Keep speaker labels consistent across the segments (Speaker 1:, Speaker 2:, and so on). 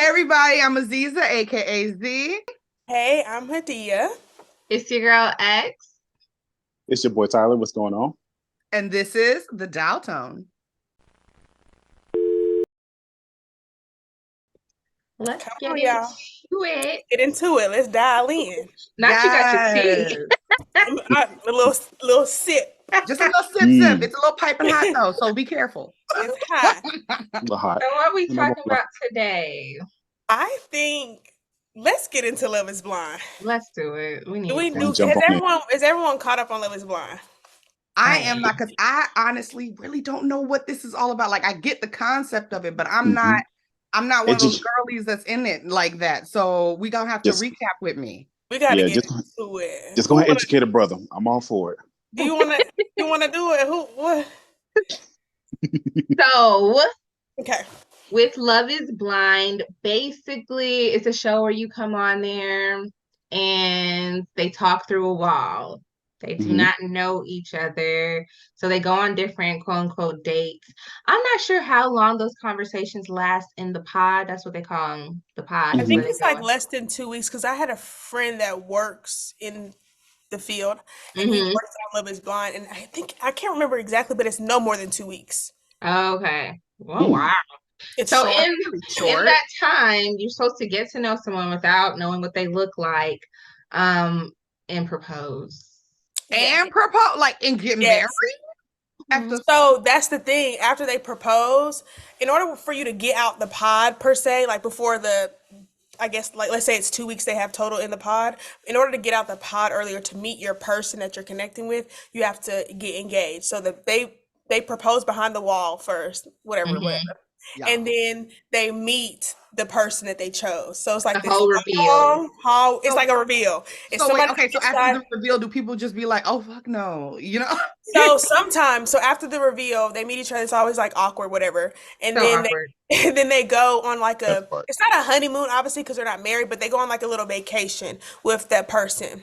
Speaker 1: everybody, I'm Aziza, aka Z.
Speaker 2: Hey, I'm Hadia.
Speaker 3: It's your girl X.
Speaker 4: It's your boy Tyler. What's going on?
Speaker 1: And this is the Dial Tone.
Speaker 3: Let's
Speaker 2: Come
Speaker 3: get
Speaker 2: on,
Speaker 3: into
Speaker 2: y'all.
Speaker 3: it.
Speaker 2: Get into it. Let's dial in.
Speaker 3: Not you got your tea.
Speaker 2: A little sip.
Speaker 1: Just a little sip. It's a little piping hot though, so be careful.
Speaker 2: It's hot.
Speaker 4: A little hot.
Speaker 3: So what are we
Speaker 4: And I'm
Speaker 3: talking about today?
Speaker 2: I think let's get into Love Is Blind.
Speaker 3: Let's do it. We need
Speaker 2: Do we
Speaker 3: to.
Speaker 2: do?
Speaker 4: Jump on
Speaker 2: Is everyone caught up on Love Is Blind?
Speaker 1: I am not, because I honestly really don't know what this is all about. Like, I get the concept of it, but I'm not one of those girlies that's in it like that. So we gonna have to recap with me.
Speaker 2: We gotta get into it.
Speaker 4: Just go ahead and educate a brother. I'm all for it.
Speaker 2: Do you wanna do it? Who what?
Speaker 3: So
Speaker 2: Okay.
Speaker 3: with Love Is Blind, basically it's a show where you come on there and they talk through a wall. They do not know each other. So they go on different quote unquote dates. I'm not sure how long those conversations last in the pod. That's what they call them, the pod.
Speaker 2: I think it's like less than 2 weeks because I had a friend that works in the field and he works on Love Is Blind. And I can't remember exactly, but it's no more than 2 weeks.
Speaker 3: Okay. Oh, wow.
Speaker 2: It's
Speaker 3: so
Speaker 2: short.
Speaker 3: in that time, you're supposed to get to know someone without knowing what they look like, and propose.
Speaker 1: And propose, like, and get married.
Speaker 2: So that's the thing. After they propose, in order for you to get out the pod per se, like before I guess, like, let's say it's 2 weeks they have total in the pod. In order to get out the pod earlier to meet your person that you're connecting with, you have to get engaged. So that they propose behind the wall first, whatever. Yeah. And then they meet the person that they chose. So it's like this
Speaker 3: whole reveal.
Speaker 2: It's like a reveal.
Speaker 1: So after the reveal, do people just be like, "Oh fuck no," you know?
Speaker 2: So sometimes, after the reveal, they meet each other. It's always like awkward, whatever. And then they go on like it's not a honeymoon, obviously, because they're not married, but they go on like a little vacation with that person.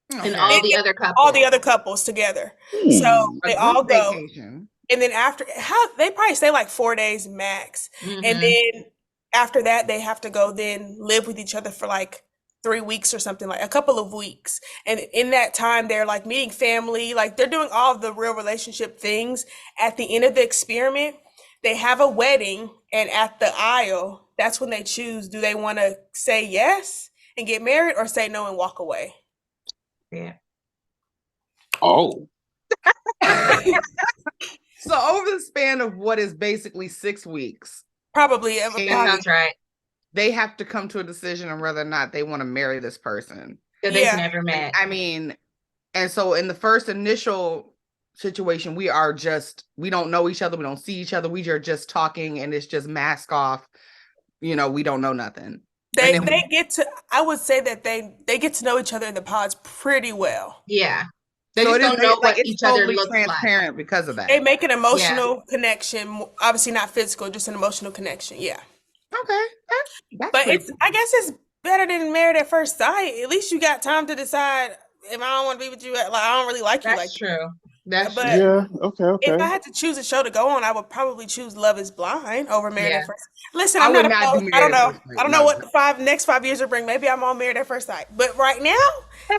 Speaker 3: And all the
Speaker 2: other couples together. So they all go. Vacation. And then after they probably stay like 4 days max. And then after that, they have to go then live with each other for like 3 weeks or something, like a couple of weeks. And in that time, they're like meeting family, like they're doing all of the real relationship things. At the end of the experiment, they have a wedding, and at the aisle, that's when they choose, do they want to say yes and get married or say no and walk away?
Speaker 3: Yeah.
Speaker 4: Oh.
Speaker 1: So over the span of what is basically 6 weeks.
Speaker 2: Probably.
Speaker 3: Sounds right.
Speaker 1: They have to come to a decision on whether or not they want to marry this person
Speaker 3: that they've never met.
Speaker 1: I mean, and so in the first initial situation, we don't know each other. We don't see each other. We are just talking, and it's just mask off. You know, we don't know nothing.
Speaker 2: I would say that they get to know each other in the pods pretty well.
Speaker 3: Yeah. They just don't know what each other looks
Speaker 1: transparent because of that.
Speaker 2: They make an emotional connection, obviously not physical, just an emotional connection. Yeah.
Speaker 1: Okay. That's
Speaker 2: but I guess it's better than married at first sight. At least you got time to decide if I don't want to be with you. Like, I don't really like you.
Speaker 3: That's true. That's
Speaker 2: true.
Speaker 4: Yeah. Okay.
Speaker 2: If I had to choose a show to go on, I would probably choose Love Is Blind over Married at First Sight. Listen, I don't know. I don't know what the next 5 years will bring. Maybe I'm on Married at First Sight, but right now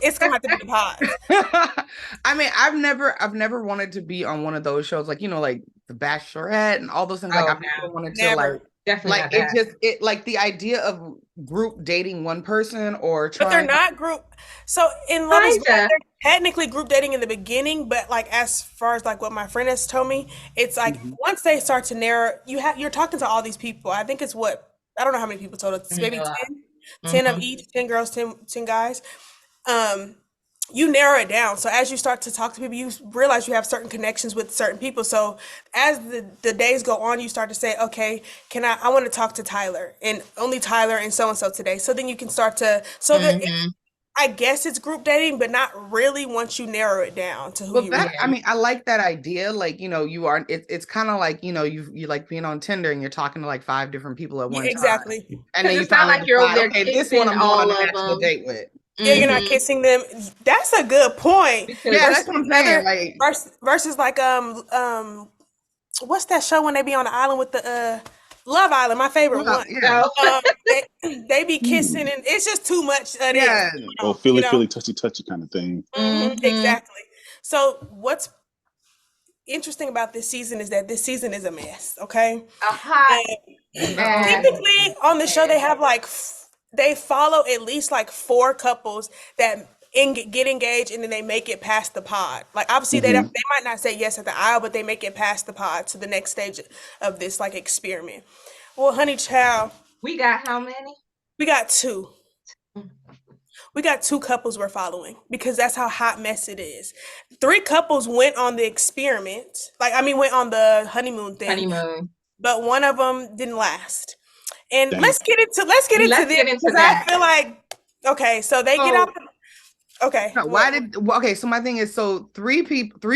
Speaker 2: it's gonna have to be the pod.
Speaker 1: I mean, I've never wanted to be on one of those shows, like, you know, like The Bachelorette and all those things. Like, I've never wanted to like.
Speaker 3: Definitely
Speaker 1: like like the idea of group dating one person or trying.
Speaker 2: But they're not group. So in Love Is Blind, they're technically group dating in the beginning, but like as far as like what my friend has told me, it's like once they start to narrow, you're talking to all these people. I think it's I don't know how many people total. It's maybe 10 of each, 10 girls, 10 guys. You narrow it down. So as you start to talk to people, you realize you have certain connections with certain people. So as the days go on, you start to say, okay, I want to talk to Tyler and only Tyler and so-and-so today. So then you can start to, I guess it's group dating, but not really once you narrow it down to who
Speaker 1: I mean, I like that idea. Like, you know, it's kind of like, you know, you like being on Tinder and you're talking to like 5 different people at one time.
Speaker 2: Exactly.
Speaker 1: And then it's not like you're over there, okay, this one I'm going on an actual date with.
Speaker 2: Yeah, you're not kissing them. That's a good point.
Speaker 1: Yeah, that's what I'm saying. Like
Speaker 2: versus like what's that show when they be on the island with the Love Island? My favorite one.
Speaker 1: Yeah.
Speaker 2: they be kissing, and it's just too much of
Speaker 1: Yeah.
Speaker 2: this.
Speaker 4: Oh, feely, touchy, touchy kind of thing.
Speaker 2: Exactly. So what's interesting about this season is that this season is a mess. Okay.
Speaker 3: A hot
Speaker 2: Typically on the show, they have like they follow at least like 4 couples that get engaged, and then they make it past the pod. Like obviously they might not say yes at the aisle, but they make it past the pod to the next stage of this like experiment. Well, honey child,
Speaker 3: we got how many?
Speaker 2: We got 2. We got 2 couples we're following because that's how hot mess it is. 3 couples went on the experiment, went on the honeymoon thing. But one of them didn't last. And let's get into this because I feel like okay, so they get out. Okay.
Speaker 1: So my thing is, so 3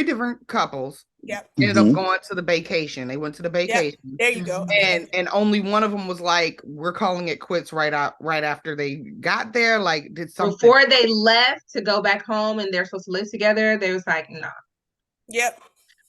Speaker 1: different couples.
Speaker 2: Yep.
Speaker 1: Ended up going to the vacation. They went to the vacation.
Speaker 2: Yep. There you go.
Speaker 1: And only one of them was like, we're calling it quits right after they got there. Like, did something
Speaker 3: before they left to go back home and they're supposed to live together. They was like, no.
Speaker 2: Yep.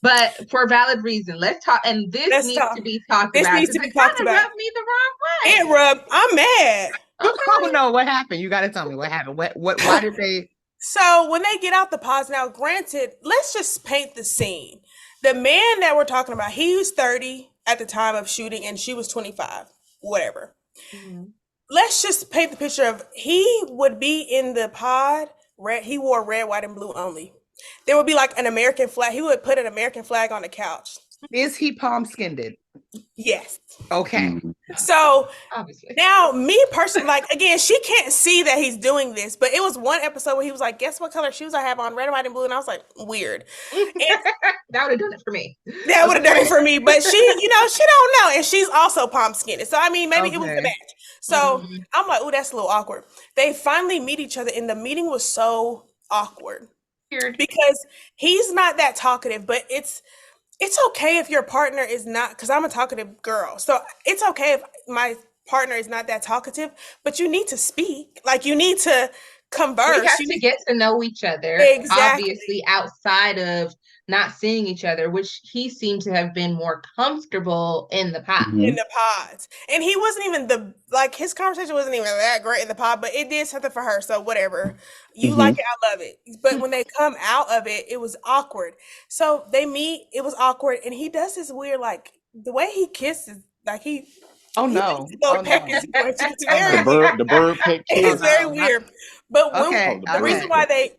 Speaker 3: But for a valid reason, let's talk. And this needs to be talked about.
Speaker 2: This needs to be talked about.
Speaker 3: It rubbed me the wrong way.
Speaker 2: It rubbed. I'm mad.
Speaker 1: Oh no! What happened? You got to tell me what happened. What? Why did they?
Speaker 2: So when they get out the pods, now granted, let's just paint the scene. The man that we're talking about, he was 30 at the time of shooting, and she was 25. Whatever. Let's just paint the picture of he would be in the pod. He wore red, white, and blue only. There would be like an American flag. He would put an American flag on the couch.
Speaker 1: Is he palm skinned?
Speaker 2: Yes.
Speaker 1: Okay.
Speaker 2: So
Speaker 3: obviously,
Speaker 2: now me personally, like again, she can't see that he's doing this, but it was one episode where he was like, "Guess what color shoes I have on? Red, white, and blue." And I was like, "Weird." And
Speaker 3: that would have done it for me.
Speaker 2: That would have done it for me. But she, she don't know, and she's also palm skinned. So I mean, maybe it was a match. So I'm like, "Ooh, that's a little awkward." They finally meet each other, and the meeting was so awkward. Weird. Because he's not that talkative, but it's okay if your partner is not, because I'm a talkative girl. So it's okay if my partner is not that talkative, but you need to speak. Like you need to converse.
Speaker 3: We have to get to know each other.
Speaker 2: Exactly.
Speaker 3: Obviously, outside of not seeing each other, which he seemed to have been more comfortable in the pod.
Speaker 2: In the pods. And he wasn't even his conversation wasn't even that great in the pod, but it did something for her. So whatever. You like it, I love it. But when they come out of it, it was awkward. So they meet, it was awkward, and he does this weird, like the way he kisses, like he
Speaker 1: the
Speaker 4: bird peck kiss.
Speaker 2: It's very weird. But the reason why they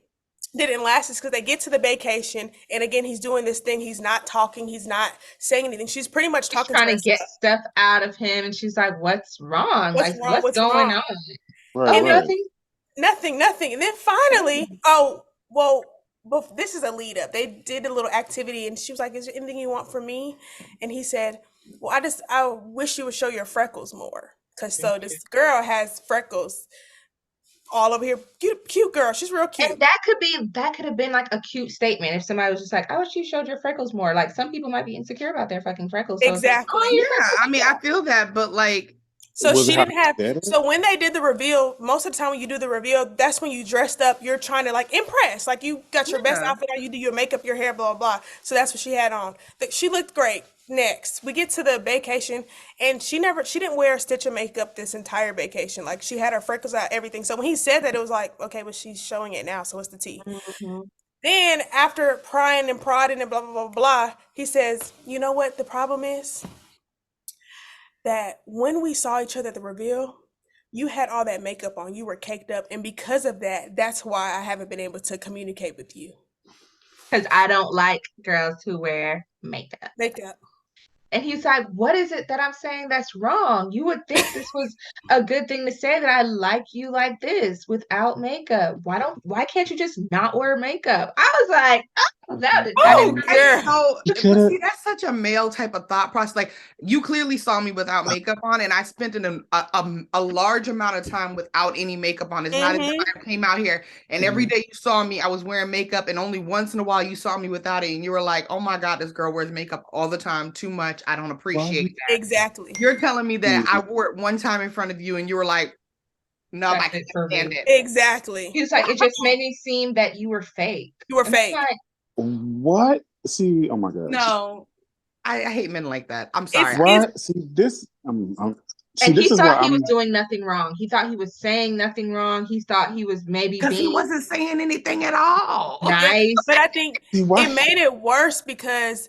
Speaker 2: didn't last is because they get to the vacation, and again, he's doing this thing. He's not talking. He's not saying anything. She's pretty much talking,
Speaker 3: trying to get stuff out of him, and she's like, "What's wrong? What's going on?"
Speaker 4: Right,
Speaker 3: nothing.
Speaker 2: And then finally, this is a lead up. They did a little activity, and she was like, "Is there anything you want from me?" And he said, "Well, I wish you would show your freckles more, because this girl has freckles all over here. Cute girl. She's real cute."
Speaker 3: And that could have been like a cute statement if somebody was just like, "I wish you showed your freckles more." Like some people might be insecure about their fucking freckles. So
Speaker 2: exactly.
Speaker 1: I mean, I feel that, but like.
Speaker 2: So she didn't have. So when they did the reveal, most of the time when you do the reveal, that's when you dressed up. You're trying to like impress. Like you got your best outfit on. You do your makeup, your hair, blah blah blah. So that's what she had on. She looked great. Next, we get to the vacation, and she didn't wear a stitch of makeup this entire vacation. Like she had her freckles out, everything. So when he said that, it was like, okay, but she's showing it now. So what's the tea? Then after prying and prodding and blah blah blah blah, he says, "You know what the problem is? That when we saw each other at the reveal, you had all that makeup on. You were caked up, and because of that, that's why I haven't been able to communicate with you.
Speaker 3: Because I don't like girls who wear makeup." And he's like, "What is it that I'm saying that's wrong? You would think this was a good thing to say, that I like you like this without makeup. Why can't you just not wear makeup?" I was like,
Speaker 1: see, that's such a male type of thought process. Like you clearly saw me without makeup on, and I spent a large amount of time without any makeup on. It's not as if I came out here and every day you saw me, I was wearing makeup, and only once in a while you saw me without it, and you were like, "Oh my God, this girl wears makeup all the time, too much. I don't appreciate that."
Speaker 2: Exactly.
Speaker 1: You're telling me that I wore it one time in front of you, and you were like, "No, I can't stand it."
Speaker 2: Exactly.
Speaker 3: He was like, "It just made me seem that you were fake."
Speaker 2: You were fake.
Speaker 4: What? See, oh my God.
Speaker 1: No, I hate men like that. I'm sorry.
Speaker 4: What? See, this,
Speaker 3: And he
Speaker 4: this is
Speaker 3: thought
Speaker 4: why
Speaker 3: he was doing nothing wrong. He thought he was saying nothing wrong. He thought he was maybe
Speaker 1: because he
Speaker 3: being
Speaker 1: wasn't saying anything at all.
Speaker 3: nice.
Speaker 2: But I think
Speaker 4: See, why?
Speaker 2: it made it worse because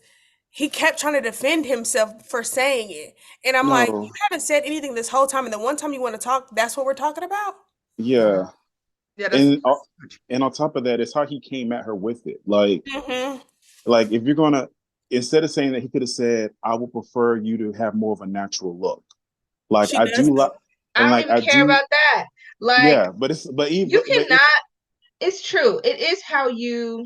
Speaker 2: he kept trying to defend himself for saying it. And I'm like,
Speaker 4: No.
Speaker 2: you haven't said anything this whole time. And the one time you want to talk, that's what we're talking about?
Speaker 4: Yeah.
Speaker 1: Yeah,
Speaker 4: And on top of that, it's how he came at her with it. Like,
Speaker 2: Mm-hmm.
Speaker 4: like if you're gonna, instead of saying that, he could have said, "I would prefer you to have more of a natural look." Like
Speaker 2: She
Speaker 4: I
Speaker 2: does
Speaker 4: do
Speaker 2: though.
Speaker 4: like,
Speaker 3: I
Speaker 4: and
Speaker 3: don't
Speaker 4: like
Speaker 3: even
Speaker 4: I
Speaker 3: care
Speaker 4: do.
Speaker 3: about that. Like,
Speaker 4: Yeah, but
Speaker 3: you cannot. It's true. It is how you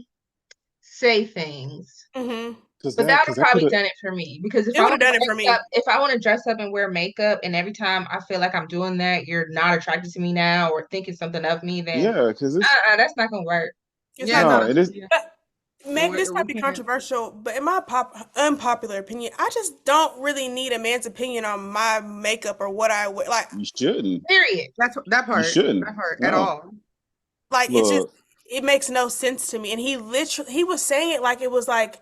Speaker 3: say things.
Speaker 2: Mm-hmm.
Speaker 3: But that would
Speaker 4: because
Speaker 3: have probably done it for me. Because if
Speaker 2: It
Speaker 3: I
Speaker 2: would
Speaker 3: want
Speaker 2: have
Speaker 3: to
Speaker 2: done it for me.
Speaker 3: dress up, if I want to dress up and wear makeup, and every time I feel like I'm doing that, you're not attracted to me now or thinking something of me, then
Speaker 4: yeah, because it's
Speaker 3: that's not gonna work.
Speaker 2: It's
Speaker 1: yeah,
Speaker 2: not
Speaker 4: no, it is.
Speaker 2: But maybe this might be
Speaker 1: we can't.
Speaker 2: controversial, but in my unpopular opinion, I just don't really need a man's opinion on my makeup or what I wear. Like,
Speaker 4: You shouldn't.
Speaker 3: Period.
Speaker 1: That's that part.
Speaker 4: You shouldn't.
Speaker 1: That part
Speaker 4: No.
Speaker 1: at all.
Speaker 2: like it's just
Speaker 4: Look,
Speaker 2: it makes no sense to me. And he was saying it like it was like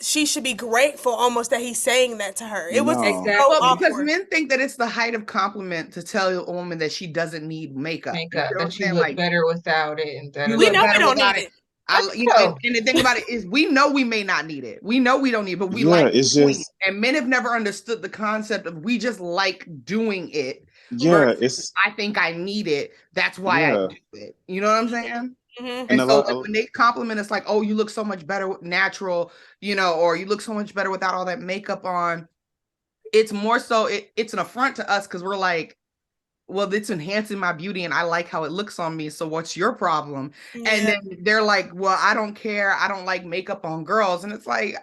Speaker 2: she should be grateful almost that he's saying that to her. It was
Speaker 4: No.
Speaker 3: Exactly.
Speaker 2: so
Speaker 1: Well, because
Speaker 2: awkward.
Speaker 1: men think that it's the height of compliment to tell a woman that she doesn't need makeup. You know
Speaker 3: Makeup
Speaker 1: what I'm
Speaker 3: that you
Speaker 1: saying?
Speaker 3: look
Speaker 1: Like,
Speaker 3: better without it. And
Speaker 1: you
Speaker 2: We
Speaker 1: look
Speaker 2: know we
Speaker 1: better
Speaker 2: don't
Speaker 1: without
Speaker 2: need
Speaker 1: it.
Speaker 2: it.
Speaker 1: You know, and the thing about it is, we know we may not need it. We know we don't need it, but we
Speaker 4: Yeah,
Speaker 1: like
Speaker 4: it's
Speaker 1: doing
Speaker 4: just-
Speaker 1: it. And men have never understood the concept of we just like doing it.
Speaker 4: yeah,
Speaker 1: versus
Speaker 4: it's
Speaker 1: I think I need it. That's why I
Speaker 4: Yeah.
Speaker 1: do it. You know what I'm saying?
Speaker 2: Mhm.
Speaker 1: And
Speaker 4: a
Speaker 1: so
Speaker 4: lot-
Speaker 1: like, when they compliment us, like, "Oh, you look so much better natural," you know, or "You look so much better without all that makeup on." It's more so it's an affront to us because we're like, well, it's enhancing my beauty and I like how it looks on me. So what's your problem? And
Speaker 2: Yeah.
Speaker 1: then they're like, well, I don't care. I don't like makeup on girls. And it's like,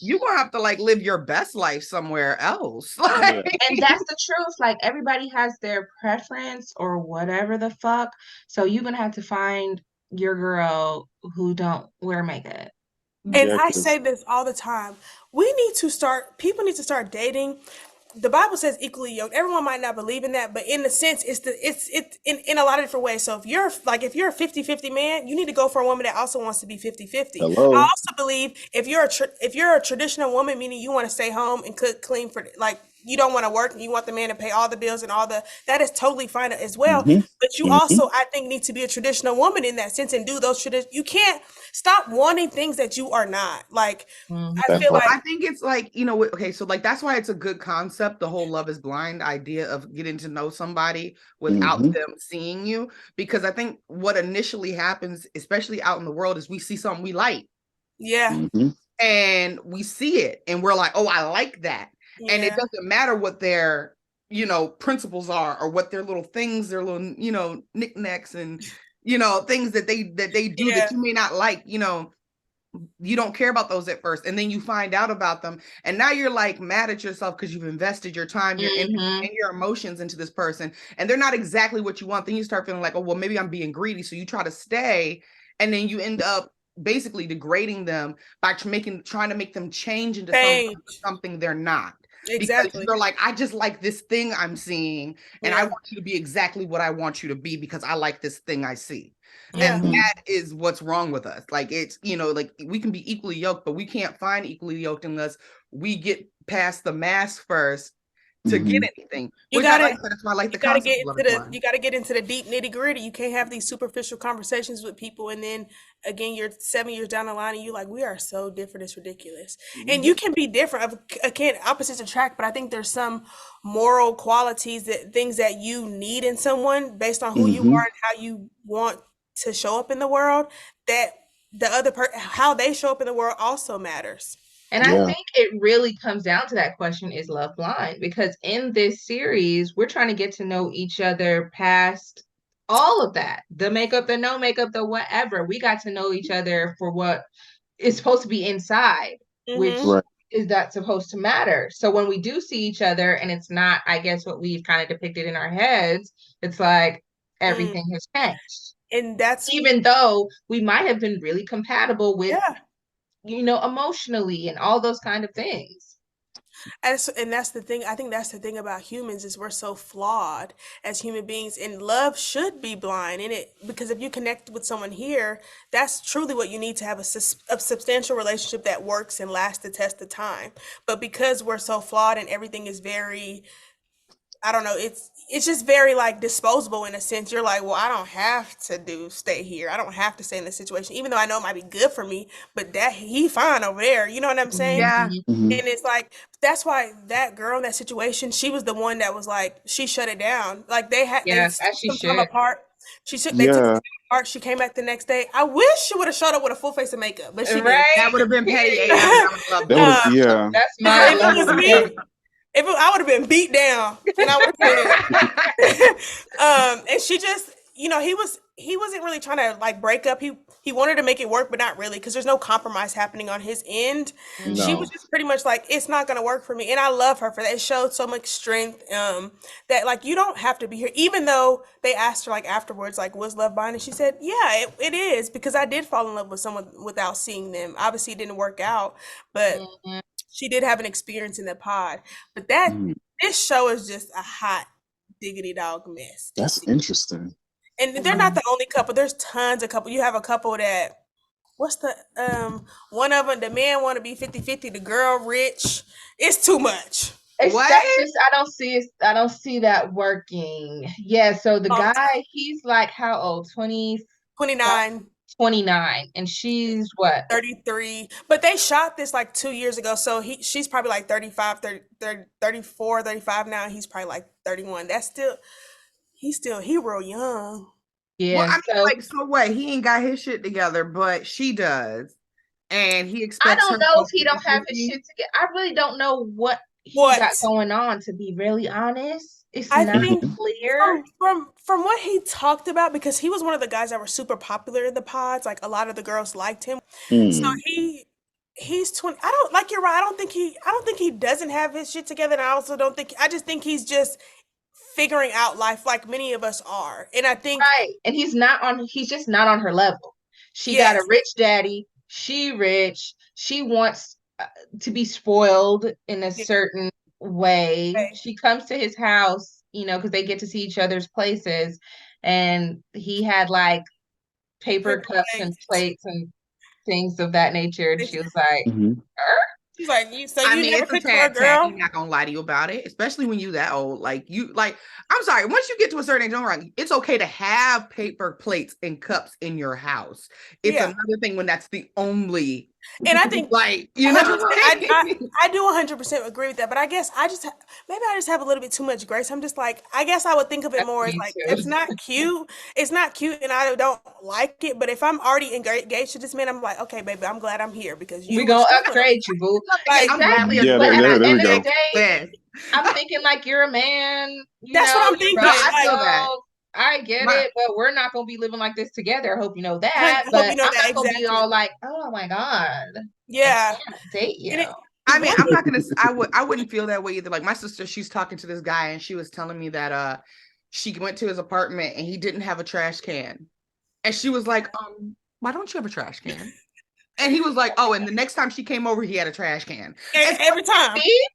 Speaker 1: you're gonna have to like live your best life somewhere else.
Speaker 4: Yeah.
Speaker 3: And that's the truth. Like, everybody has their preference or whatever the fuck. So you're gonna have to find your girl who don't wear makeup.
Speaker 2: And
Speaker 4: Yeah,
Speaker 2: I
Speaker 4: 'cause-
Speaker 2: say this all the time. People need to start dating. The Bible says equally yoked. Everyone might not believe in that, but in a sense, it's in a lot of different ways. So if you're a 50-50 man, you need to go for a woman that also wants to be 50-50.
Speaker 4: Hello.
Speaker 2: I also believe if you're a traditional woman, meaning you want to stay home and cook clean for like you don't want to work and you want the man to pay all the bills and that is totally fine as well.
Speaker 4: Mhm.
Speaker 2: But you
Speaker 4: Mhm.
Speaker 2: also, I think, need to be a traditional woman in that sense and do those you can't stop wanting things that you are not. Like,
Speaker 3: Mhm.
Speaker 2: I feel
Speaker 1: I
Speaker 2: like
Speaker 1: think it's like, you know, okay, so like that's why it's a good concept, the whole love is blind idea of getting to know somebody without
Speaker 4: Mhm.
Speaker 1: them seeing you. Because I think what initially happens, especially out in the world, is we see something we like
Speaker 2: yeah.
Speaker 4: Mhm.
Speaker 1: and we see it and we're like, oh, I like that. And it
Speaker 2: Yeah.
Speaker 1: doesn't matter what their, you know, principles are or what their little things, their little, you know, knickknacks and, you know, things that they do
Speaker 2: Yeah.
Speaker 1: that you may not like, you know, you don't care about those at first. And then you find out about them. And now you're like mad at yourself because you've invested your time, your energy,
Speaker 3: Mhm.
Speaker 1: and your emotions into this person. And they're not exactly what you want. Then you start feeling like, oh, well, maybe I'm being greedy. So you try to stay. And then you end up basically degrading them by trying to make them change into something they're not.
Speaker 2: Exactly.
Speaker 1: Because you're like, I just like this thing I'm seeing, and I want you to be exactly what I want you to be because I like this thing I see.
Speaker 2: Yeah.
Speaker 1: And that is what's wrong with us. Like, it's, you know, like we can be equally yoked, but we can't find equally yoked unless we get past the mask first to get anything.
Speaker 2: You gotta
Speaker 1: that's why I like the
Speaker 2: you gotta
Speaker 1: concept
Speaker 2: get
Speaker 1: of love
Speaker 2: into
Speaker 1: is
Speaker 2: the
Speaker 1: blind.
Speaker 2: you gotta get into the deep nitty gritty. You can't have these superficial conversations with people and then again you're 7 years down the line and you're like, we are so different, it's ridiculous. And you can be different. Again, opposites attract, but I think there's some moral qualities things that you need in someone based on who you are and how you want to show up in the world, that the other person, how they show up in the world also matters.
Speaker 3: And I think it really comes down to that question, is love blind? Because in this series, we're trying to get to know each other past all of that. The makeup, the no makeup, the whatever. We got to know each other for what is supposed to be inside, which is that supposed to matter. So when we do see each other and it's not, I guess, what we've kind of depicted in our heads, it's like everything has changed.
Speaker 2: And that's
Speaker 3: even though we might have been really compatible with you know, emotionally and all those kind of things.
Speaker 2: And that's the thing. I think that's the thing about humans is we're so flawed as human beings, and love should be blind. And it because if you connect with someone here, that's truly what you need to have a substantial relationship that works and lasts the test of time. But because we're so flawed and everything is very, I don't know, it's just very like disposable in a sense. You're like, well, I don't have to stay here. I don't have to stay in this situation, even though I know it might be good for me, but that he fine over there. You know what I'm saying?
Speaker 1: Yeah.
Speaker 4: Mhm.
Speaker 2: And it's like that's why that girl in that situation, she was the one that was like, she shut it down. Like they
Speaker 3: Yes,
Speaker 2: took
Speaker 3: as she
Speaker 2: some time
Speaker 3: should.
Speaker 2: apart. They took some
Speaker 4: Yeah.
Speaker 2: time apart. She came back the next day. I wish she would have showed up with a full face of makeup, but she didn't.
Speaker 3: Right.
Speaker 1: That would have been petty AF. I would love
Speaker 4: That
Speaker 1: that.
Speaker 4: would yeah.
Speaker 3: That's
Speaker 2: If
Speaker 3: my
Speaker 2: it
Speaker 3: level
Speaker 2: was
Speaker 3: of
Speaker 2: me,
Speaker 3: petty.
Speaker 2: I would have been beat down, and I would have said, and she just, he wasn't really trying to like break up. He wanted to make it work, but not really, because there's no compromise happening on his end. She was
Speaker 4: No.
Speaker 2: just pretty much like, it's not gonna work for me, and I love her for that. It showed so much strength. That like you don't have to be here, even though they asked her like afterwards, like, was love blind, and she said, yeah, it is, because I did fall in love with someone without seeing them. Obviously, it didn't work out, but
Speaker 3: Mhm.
Speaker 2: she did have an experience in the pod. But
Speaker 4: Mhm.
Speaker 2: this show is just a hot diggity dog mess.
Speaker 4: That's interesting.
Speaker 2: And they're not the only couple. There's tons of couple. You have a couple that what's the one of them, the man want to be 50-50, the girl rich. It's too much.
Speaker 3: It's
Speaker 1: What?
Speaker 3: that's just I don't see that working. Yeah, so the
Speaker 2: Long
Speaker 3: guy, he's like how old? 20,
Speaker 2: 29,
Speaker 3: 29, and she's what?
Speaker 2: 33. But they shot this like 2 years ago. So she's probably like 35, 34, 35 now. He's probably like 31. He real young.
Speaker 1: Well,
Speaker 3: Yeah,
Speaker 1: I mean,
Speaker 3: so
Speaker 1: like, so what? He ain't got his shit together, but she does. And he
Speaker 3: I
Speaker 1: expects her
Speaker 3: don't know
Speaker 1: to
Speaker 3: if he don't have his shit together. I really don't know what he got
Speaker 2: What?
Speaker 3: going on, to be really honest. It's
Speaker 2: I
Speaker 3: not
Speaker 2: think
Speaker 3: clear.
Speaker 2: from what he talked about, because he was one of the guys that were super popular in the pods, like a lot of the girls liked him. So
Speaker 4: Mm.
Speaker 2: he's 20. I don't like, you're right. I don't think he doesn't have his shit together. And I just think he's just figuring out life like many of us are. And I think
Speaker 3: Right. And he's just not on her level. She got
Speaker 2: yes,
Speaker 3: a rich daddy. She rich. She wants to be spoiled in a
Speaker 2: yeah,
Speaker 3: certain way.
Speaker 2: okay,
Speaker 3: She comes to his house, because they get to see each other's places. And he had like paper
Speaker 2: paper
Speaker 3: cups and
Speaker 2: plates.
Speaker 3: plates and things of that nature. And she was like,
Speaker 4: Mhm.
Speaker 2: She's like, so
Speaker 1: I
Speaker 2: you
Speaker 1: mean,
Speaker 2: never
Speaker 1: it's a
Speaker 2: cooked for a
Speaker 1: tad
Speaker 2: girl?
Speaker 1: tacky, not gonna lie to you about it, especially when you that old. I'm sorry, once you get to a certain age, don't wrong, it's okay to have paper plates and cups in your house. It's
Speaker 2: Yeah.
Speaker 1: another thing when that's the only
Speaker 2: And I think
Speaker 1: like,
Speaker 2: 100%, I do 100% agree with that, but I guess maybe I just have a little bit too much grace. I'm just like, I guess I would think of it more as
Speaker 3: me
Speaker 2: like,
Speaker 3: too.
Speaker 2: it's not cute. It's not cute, and I don't like it. But if I'm already engaged to this man, I'm like, okay, baby, I'm glad I'm here because
Speaker 3: we
Speaker 2: you
Speaker 3: gonna
Speaker 2: was-
Speaker 3: upgrade you, boo.
Speaker 2: Like,
Speaker 3: Exactly.
Speaker 4: Yeah,
Speaker 3: But
Speaker 4: there
Speaker 3: at the
Speaker 4: we
Speaker 3: end of
Speaker 4: go.
Speaker 3: the day,
Speaker 1: yes.
Speaker 3: I'm thinking like you're a man.
Speaker 2: That's what I'm
Speaker 3: you're
Speaker 2: thinking.
Speaker 1: No, I
Speaker 3: right,
Speaker 1: feel that.
Speaker 3: I get
Speaker 1: My-
Speaker 3: it, but we're not gonna be living like this together. I hope you know that.
Speaker 2: I hope
Speaker 3: But
Speaker 2: you know
Speaker 3: I'm
Speaker 2: that,
Speaker 3: not gonna be
Speaker 2: exactly.
Speaker 3: all like, oh my God,
Speaker 2: Yeah.
Speaker 3: I can't date you.
Speaker 2: And it-
Speaker 1: I mean, I'm not gonna. I wouldn't feel that way either. Like my sister, she's talking to this guy, and she was telling me that she went to his apartment and he didn't have a trash can, and she was like, why don't you have a trash can? And he was like, oh, and the next time she came over, he had a trash can. And
Speaker 2: every time.
Speaker 3: See?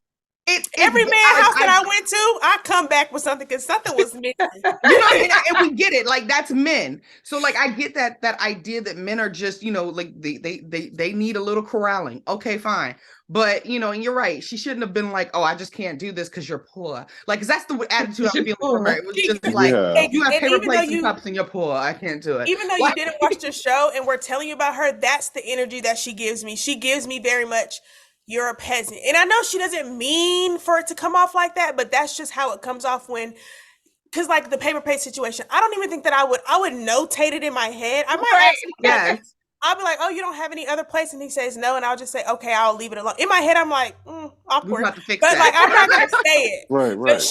Speaker 2: Every man house that I went to, I come back with something because something was missing.
Speaker 1: And we get it. Like that's men. So like I get that idea that men are just, like they need a little corralling. Okay, fine. But and you're right. She shouldn't have been like, oh, I just can't do this because you're poor. Like, cause that's the attitude I'm feeling from her. It was just like,
Speaker 4: Yeah.
Speaker 1: you have
Speaker 2: And
Speaker 1: paper
Speaker 2: even though
Speaker 1: plates and cups and you're poor. I can't do it.
Speaker 2: Even though you didn't watch the show and we're telling you about her, that's the energy that she gives me. She gives me very much, you're a peasant. And I know she doesn't mean for it to come off like that, but that's just how it comes off because like the paper plate situation, I don't even think that I would notate it in my head. I might
Speaker 3: Right.
Speaker 2: ask him,
Speaker 1: Yes.
Speaker 2: I'll be like, oh, you don't have any other place? And he says no. And I'll just say, okay, I'll leave it alone. In my head, I'm like,
Speaker 1: We're
Speaker 2: awkward.
Speaker 1: about to fix
Speaker 2: But
Speaker 1: that.
Speaker 2: like, I'm not going to say it.
Speaker 4: Right,
Speaker 2: But
Speaker 4: right.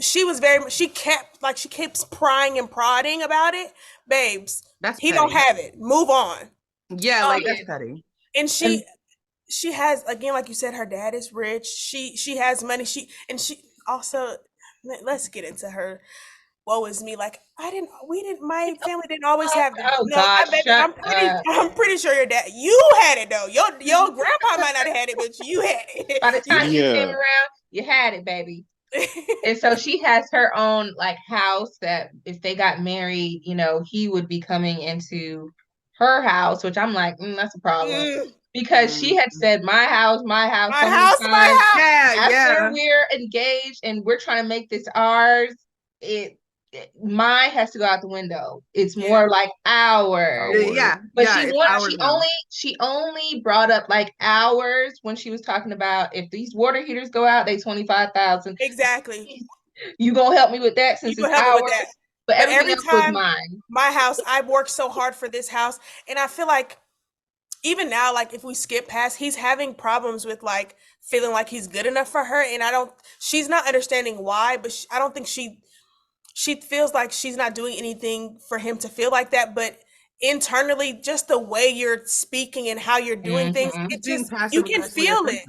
Speaker 2: she was she keeps prying and prodding about it. Babes,
Speaker 1: That's
Speaker 2: he
Speaker 1: petty.
Speaker 2: don't have it. Move on.
Speaker 1: Yeah, like
Speaker 3: yeah.
Speaker 1: that's petty.
Speaker 2: And she has, again, like you said, her dad is rich. She has money. She also, let's get into her. woe is me. Like my family didn't always have that.
Speaker 3: Oh
Speaker 2: No,
Speaker 3: God,
Speaker 2: baby,
Speaker 3: shut up.
Speaker 2: I'm pretty sure your dad, you had it though. Your grandpa might not have had it, but you had it.
Speaker 3: By the time you came
Speaker 4: Yeah.
Speaker 3: around, you had it, baby. And so she has her own like house that if they got married, you know, he would be coming into her house, which I'm like, that's a problem. Because she had said my house so many times.
Speaker 2: my house.
Speaker 3: After we're engaged and we're trying to make this ours, mine has to go out the window. It's more like ours.
Speaker 1: Yeah.
Speaker 3: But
Speaker 1: yeah,
Speaker 3: she only brought up like ours when she was talking about if these water heaters go out, they 25,000.
Speaker 2: Exactly.
Speaker 3: You gonna help me with that since it's ours? But everything else was mine.
Speaker 2: My house, I worked so hard for this house, and I feel like even now, like if we skip past, he's having problems with like feeling like he's good enough for her, and she's not understanding why, but I don't think she feels like she's not doing anything for him to feel like that, but internally, just the way you're speaking and how you're doing things, it just, you can feel it.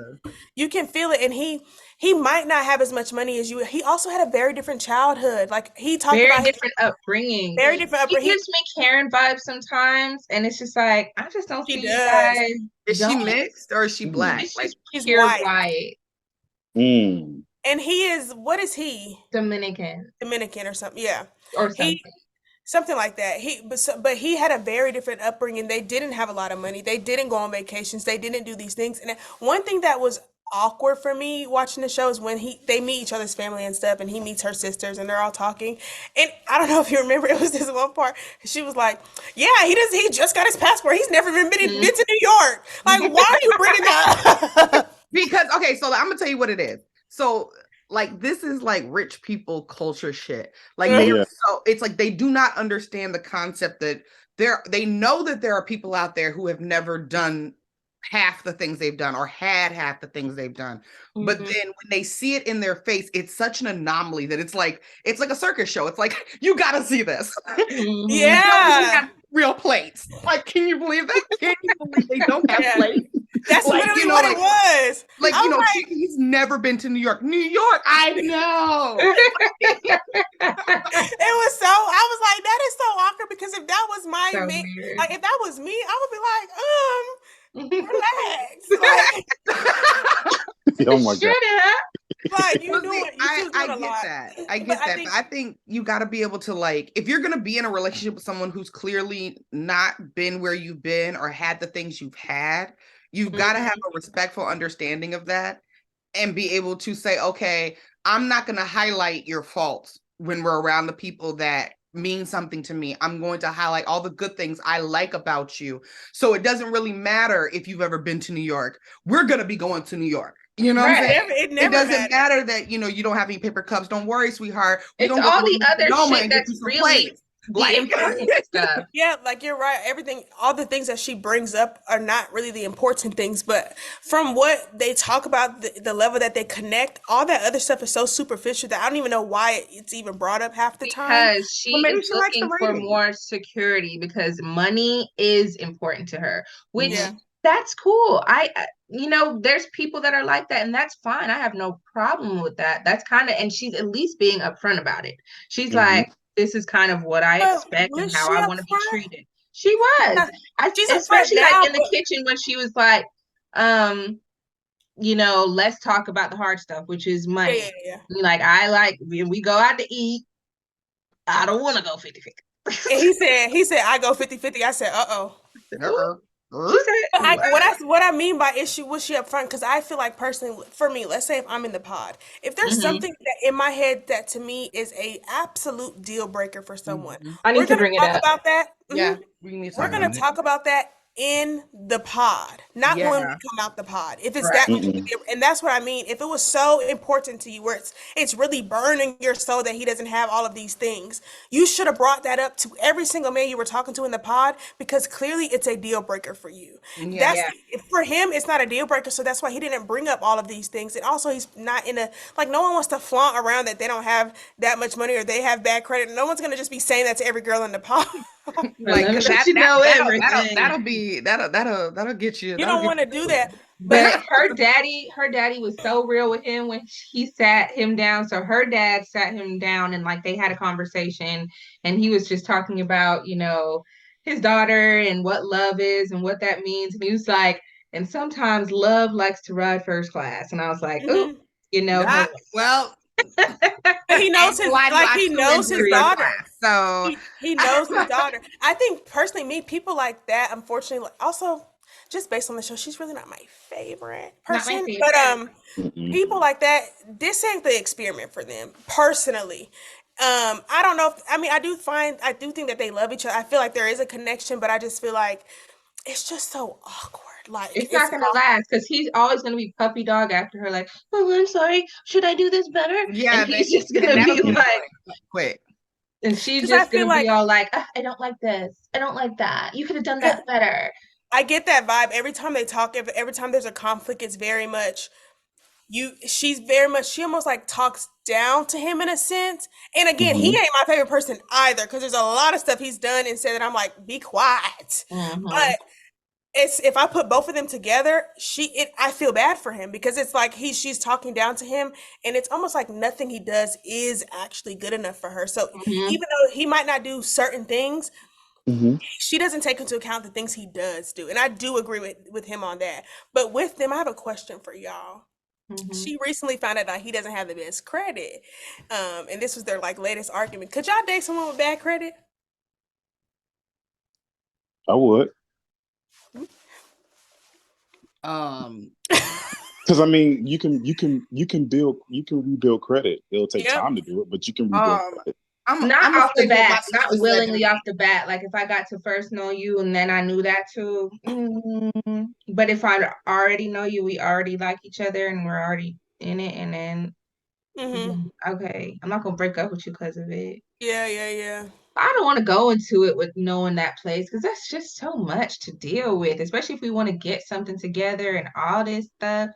Speaker 2: You can feel it, and he might not have as much money as you. He also had a very different childhood. Like he talked about
Speaker 3: different upbringing.
Speaker 2: Very different upbringing.
Speaker 3: He gives me Karen vibes sometimes, and it's just like I just don't see you
Speaker 1: guys. Is she mixed or is she black?
Speaker 3: Like she's white.
Speaker 2: And he is, what is he?
Speaker 3: Dominican
Speaker 2: or something. Yeah.
Speaker 3: Or something.
Speaker 2: Something like that. But he had a very different upbringing. They didn't have a lot of money. They didn't go on vacations. They didn't do these things. And one thing that was awkward for me watching the show is when they meet each other's family and stuff, and he meets her sisters and they're all talking. And I don't know if you remember, it was this one part. She was like, yeah, he just got his passport. He's never been to New York. Like, why are you bringing that up?
Speaker 1: Because, okay, so I'm gonna tell you what it is. So like this is like rich people culture shit. Like it's like they do not understand the concept that they know that there are people out there who have never done half the things they've done or had half the things they've done. But then when they see it in their face, it's such an anomaly that it's like a circus show. It's like, you gotta see this.
Speaker 2: Yeah.
Speaker 1: Real plates. Like, can you believe that? Can you believe they don't have plates?
Speaker 2: That's like, literally what it was.
Speaker 1: Like, he's never been to New York. New York, I know.
Speaker 2: It was so, I was like, that is so awkward, because if that was like, if that was me, I would be like, relax. Like,
Speaker 4: oh my God.
Speaker 2: Like,
Speaker 1: I get that. But I think you got to be able to, like, if you're going to be in a relationship with someone who's clearly not been where you've been or had the things you've had, you've got to have a respectful understanding of that and be able to say, okay, I'm not going to highlight your faults when we're around the people that mean something to me. I'm going to highlight all the good things I like about you. So it doesn't really matter if you've ever been to New York. We're going to be going to New York. You know what I'm saying? It doesn't matter that, you don't have any paper cups. Don't worry, sweetheart.
Speaker 3: It's all the other shit that's really the important stuff.
Speaker 2: Yeah, like you're right. Everything, all the things that she brings up are not really the important things, but from what they talk about, the level that they connect, all that other stuff is so superficial that I don't even know why it's even brought up half the time.
Speaker 3: Because she is looking for more security, because money is important to her, which that's cool. There's people that are like that, and that's fine. I have no problem with that. That's and she's at least being upfront about it. She's like, this is kind of what I expect and how I want to be treated. She was. Especially like in the kitchen when she was like, let's talk about the hard stuff, which is money.
Speaker 2: Yeah.
Speaker 3: Like, when we go out to eat, I don't want to go 50-50.
Speaker 2: And he said, I go 50-50. I said, uh-oh. What I mean by issue, was she upfront? Because I feel like personally, for me, let's say if I'm in the pod, if there's something that in my head that to me is a absolute deal breaker for someone,
Speaker 3: I need to bring it up
Speaker 2: about that.
Speaker 1: Yeah,
Speaker 2: we're gonna talk about that in the pod, not when we come out the pod. If it's that, and that's what I mean. If it was so important to you, where it's really burning your soul that he doesn't have all of these things, you should have brought that up to every single man you were talking to in the pod, because clearly it's a deal breaker for you. For him, it's not a deal breaker, so that's why he didn't bring up all of these things. And also, he's not in no one wants to flaunt around that they don't have that much money or they have bad credit. No one's gonna just be saying that to every girl in the pod.
Speaker 1: Like,
Speaker 3: Let me
Speaker 1: 'cause
Speaker 3: let you know everything.
Speaker 1: that'll get you.
Speaker 2: You don't want to do that.
Speaker 3: But her daddy was so real with him when he sat him down. So her dad sat him down and like they had a conversation, and he was just talking about, his daughter and what love is and what that means. And he was like, and sometimes love likes to ride first class. And I was like, oh,
Speaker 1: well,
Speaker 2: he knows his he knows his daughter.
Speaker 1: So
Speaker 2: he knows his daughter. I think personally, people like that, unfortunately, also just based on the show, she's really not my favorite person. But people like that, this ain't the experiment for them personally. I don't know. I do think that they love each other. I feel like there is a connection, but I just feel like it's just so awkward. Like
Speaker 3: it's not gonna last because he's always gonna be puppy dog after her. Like, oh, I'm sorry. Should I do this better?
Speaker 1: Yeah,
Speaker 3: and he's just gonna be like,
Speaker 1: quit.
Speaker 3: And she's just gonna be all like, I don't like this. I don't like that. You could have done that better.
Speaker 2: I get that vibe every time they talk. Every time there's a conflict, it's very much she almost like talks down to him in a sense. And again, he ain't my favorite person either, because there's a lot of stuff he's done and said that I'm like, be quiet. But it's, if I put both of them together, I feel bad for him, because it's like she's talking down to him, and it's almost like nothing he does is actually good enough for her. So even though he might not do certain things, she doesn't take into account the things he does do. And I do agree with him on that. But with them, I have a question for y'all. She recently found out that he doesn't have the best credit. And this was their like latest argument. Could y'all date someone with bad credit?
Speaker 4: I would. Because I mean, you can rebuild credit. It'll take time to do it, but you can rebuild credit.
Speaker 3: I'm not off the bat, not willingly off the bat. Like if I got to first know you and then I knew that too. But if I already know you, we already like each other and we're already in it, and then okay, I'm not gonna break up with you because of it.
Speaker 2: Yeah.
Speaker 3: I don't want to go into it with knowing that place, because that's just so much to deal with, especially if we want to get something together and all this stuff.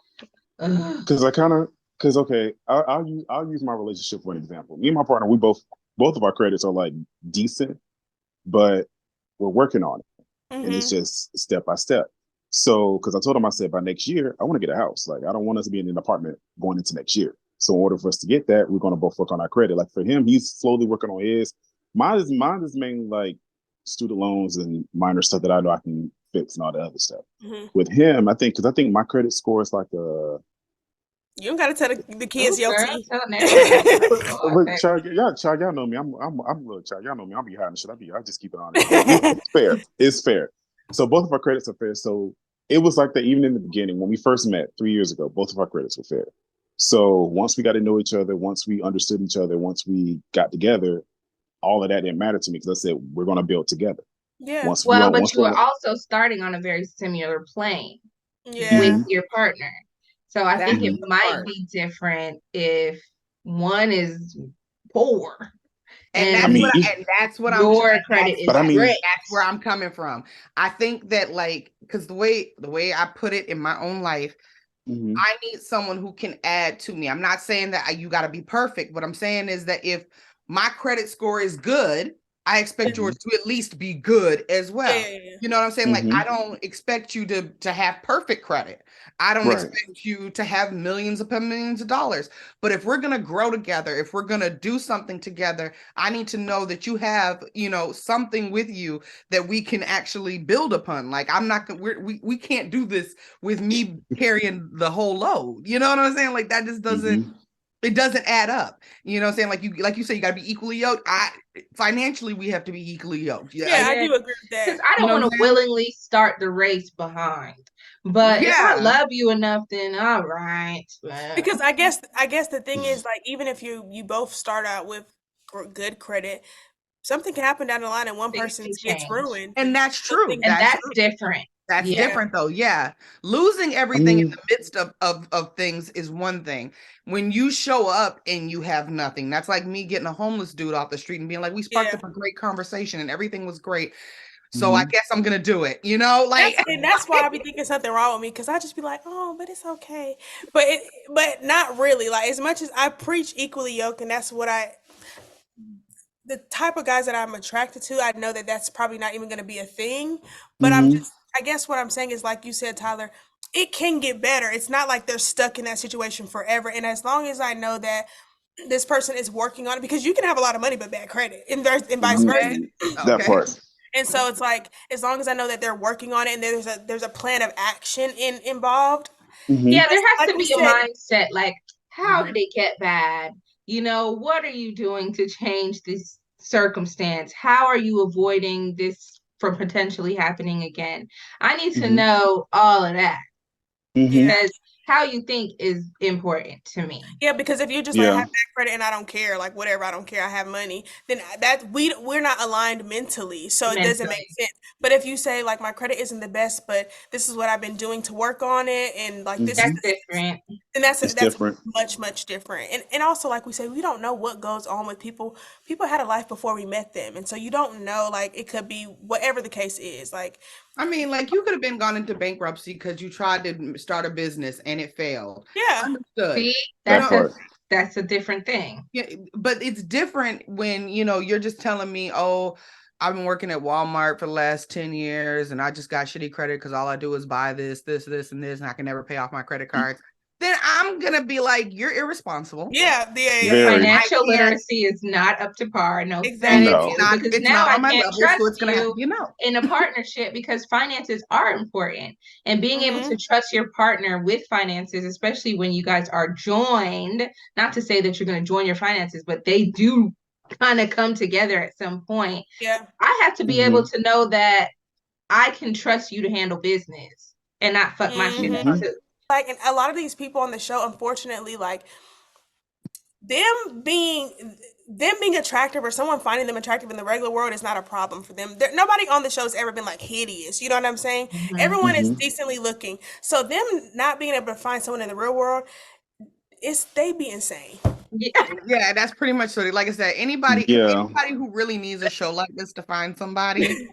Speaker 4: Because I'll use my relationship for an example. Me and my partner, we both of our credits are like decent, but we're working on it, and it's just step by step. So, because I told him, I said, by next year, I want to get a house. Like, I don't want us to be in an apartment going into next year. So, in order for us to get that, we're going to both work on our credit. Like for him, he's slowly working on his. Mine is mainly like student loans and minor stuff that I know I can fix and all the other stuff. With him, I think my credit score is like a.
Speaker 2: You don't gotta tell the kids your tea.
Speaker 4: Y'all know me. I'm a little child. Y'all know me. I'm behind the shit. I just keep it on. It's fair. It's fair. So both of our credits are fair. So it was like that even in the beginning when we first met 3 years ago. Both of our credits were fair. So once we got to know each other, once we understood each other, once we got together, all of that didn't matter to me, because I said we're going to build together.
Speaker 2: Yeah.
Speaker 3: But you were also starting on a very similar plane with your partner. So I think it might be different if one is poor.
Speaker 1: And that's what
Speaker 3: your credit is great.
Speaker 1: That's where I'm coming from. I think that, like, because the way I put it in my own life, I need someone who can add to me. I'm not saying that you got to be perfect. What I'm saying is that if my credit score is good, I expect yours to at least be good as well. You know what I'm saying? Like, I don't expect you to have perfect credit. I don't expect you to have millions upon millions of dollars. But if we're going to grow together, if we're going to do something together, I need to know that you have, something with you that we can actually build upon. Like, I'm not going to, we can't do this with me carrying the whole load. You know what I'm saying? Like, that just doesn't. It doesn't add up. You know what I'm saying? Like you say, you got to be equally yoked. Financially, we have to be equally yoked.
Speaker 2: Yeah, I do agree with that.
Speaker 3: Because I don't want to willingly start the race behind. But if I love you enough, then all right.
Speaker 2: Because I guess the thing is, like, even if you both start out with good credit, something can happen down the line and one person gets ruined.
Speaker 1: And that's true.
Speaker 3: And that's different.
Speaker 1: That's different though. Yeah. Losing everything in the midst of things is one thing. When you show up and you have nothing, that's like me getting a homeless dude off the street and being like, we sparked up a great conversation and everything was great. So I guess I'm going to do it, like.
Speaker 2: And that's why I be thinking something wrong with me. Cause I just be like, oh, but it's okay. But not really. Like, as much as I preach equally yoked, and that's what the type of guys that I'm attracted to, I know that that's probably not even going to be a thing. But I'm just, I guess what I'm saying is, like you said, Tyler, it can get better. It's not like they're stuck in that situation forever. And as long as I know that this person is working on it, because you can have a lot of money but bad credit, and vice versa.
Speaker 4: That part.
Speaker 2: And so it's like, as long as I know that they're working on it and there's a plan of action involved.
Speaker 3: Yeah, there has to be a mindset, like, how did it get bad? You know, what are you doing to change this circumstance? How are you avoiding this from potentially happening again? I need to know all of that. Because how you think is important to me.
Speaker 2: Yeah, because if you're just like, I have bad credit and I don't care, like whatever, I don't care, I have money, then that we're not aligned mentally, so it doesn't make sense. But if you say like, my credit isn't the best, but this is what I've been doing to work on it, and like this
Speaker 3: is different.
Speaker 2: And that's different. Much different. And also, like we say, we don't know what goes on with people. People had a life before we met them, and so you don't know, like, it could be whatever the case is. Like,
Speaker 1: I mean, like, you could have been gone into bankruptcy because you tried to start a business and it failed.
Speaker 2: Yeah.
Speaker 1: Understood.
Speaker 3: See, that's a different thing.
Speaker 1: Yeah, but it's different when, you know, you're just telling me, oh, I've been working at Walmart for the last 10 years and I just got shitty credit because all I do is buy this, and this, and I can never pay off my credit cards. Then I'm gonna be like, you're irresponsible.
Speaker 2: Yeah,
Speaker 3: financial literacy is not up to par. No,
Speaker 1: exactly.
Speaker 3: Because now I can't trust
Speaker 1: so it's gonna
Speaker 3: you
Speaker 1: have to be no.
Speaker 3: in a partnership, because finances are important, and being able to trust your partner with finances, especially when you guys are joined. Not to say that you're going to join your finances, but they do kind of come together at some point.
Speaker 2: Yeah,
Speaker 3: I have to be able to know that I can trust you to handle business and not fuck my shit up too.
Speaker 2: Like, and a lot of these people on the show, unfortunately, like, them being attractive, or someone finding them attractive in the regular world, is not a problem for them. Nobody on the show has ever been like hideous. You know what I'm saying? Everyone is decently looking. So them not being able to find someone in the real world, they be insane.
Speaker 1: Yeah, that's pretty much so. Like I said, anybody who really needs a show like this to find somebody.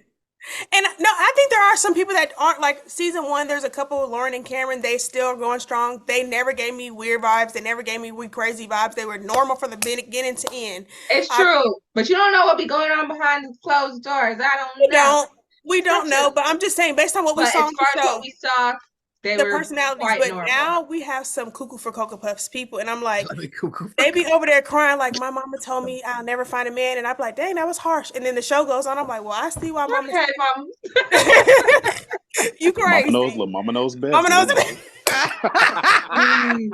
Speaker 2: And no, I think there are some people that aren't, like season 1. There's a couple, Lauren and Cameron. They still going strong. They never gave me weird vibes. They never gave me weird, crazy vibes. They were normal from the beginning to end.
Speaker 3: It's true, but you don't know what be going on behind the closed doors. I don't know.
Speaker 2: We don't know, but I'm just saying, based on what we saw on the show,
Speaker 3: what we saw, the
Speaker 2: personalities. But normal. Now we have some cuckoo for Cocoa Puffs people, and I'm like, they be over there crying like, my mama told me I'll never find a man, and I'm like, dang, that was harsh. And then the show goes on. I'm like, well, I see why mama.
Speaker 3: Okay, mama.
Speaker 2: You crazy?
Speaker 4: Mama knows best.
Speaker 2: Mama knows best.
Speaker 3: I'm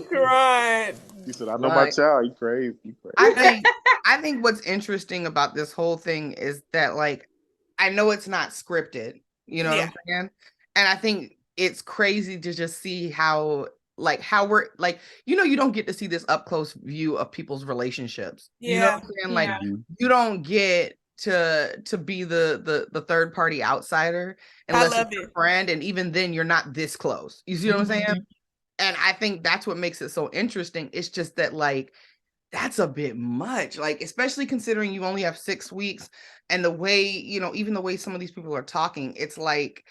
Speaker 2: crying.
Speaker 4: You said, I know my child. You crazy.
Speaker 1: I think what's interesting about this whole thing is that, like, I know it's not scripted. You know what I'm saying? And I think it's crazy to just see how we're like, you know, you don't get to see this up close view of people's relationships. You know what I'm saying? Like, you don't get to be the third party outsider unless it's your friend, and even then you're not this close. You see what I'm saying? And I think that's what makes it so interesting. It's just that, like, that's a bit much, like, especially considering you only have 6 weeks, and the way, you know, even the way some of these people are talking, it's like,